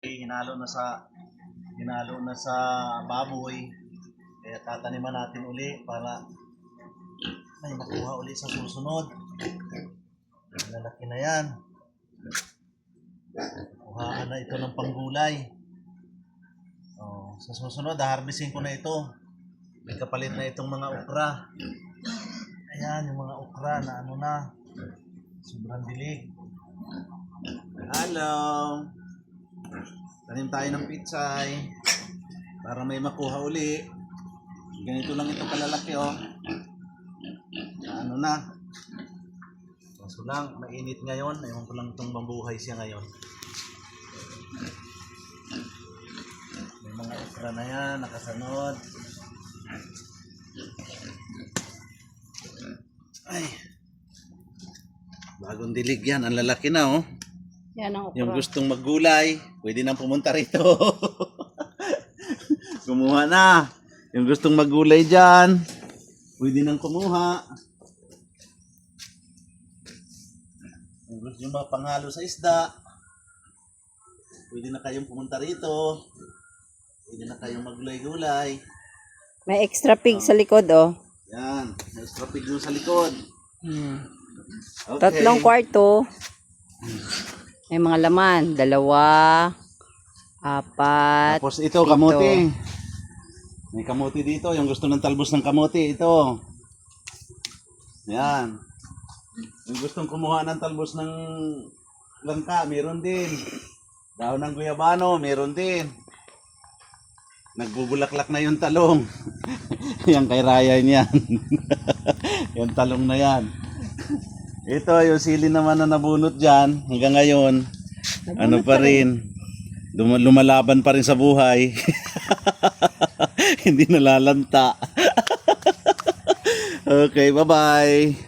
malaki, hinalo na sa baboy. Kaya tataniman natin uli para may makuha uli sa susunod. Lalaki na yan. Kuhaan na ito ng panggulay. Sa susunod, harvesting ko na ito. May kapalit na itong mga okra. Ayan, yung mga okra na ano na. Sobrang dilig. Hello! Tanim tayo ng pitsay para may makuha uli. Ganito lang ito kalalaki, oh. Ano na. Kaso lang, mainit ngayon. Ewan ko lang itong mabuhay siya ngayon. May mga okra na yan, nakasanod. Ay. Bagong dilig yan. Ang lalaki na, oh. Yan ang okra. Yung gustong maggulay, pwede nang pumunta rito. Kumuha na. Yung gustong maggulay dyan, pwede nang kumuha. Yung gusto nyo mapangalo sa isda, pwede na kayong pumunta rito. Pwede na kayong maggulay-gulay. May extra pig sa likod, oh. Yan, may extra pig doon sa likod. Okay. 3 kwarto. May mga laman. 2, 4. Tapos ito, kamote. May kamote dito. Yung gusto ng talbos ng kamote, ito. Yan. Yung gustong kumuha ng talbos ng langka, meron din. Dahon ng guyabano, meron din. Nagbubulaklak na yung talong. Yan kay Ryan yan. Yung talong na yan. Ito, yung sili naman na nabunot dyan, hanggang ngayon, ano pa rin, lumalaban pa rin sa buhay. Hindi nalalanta. Okay, bye-bye.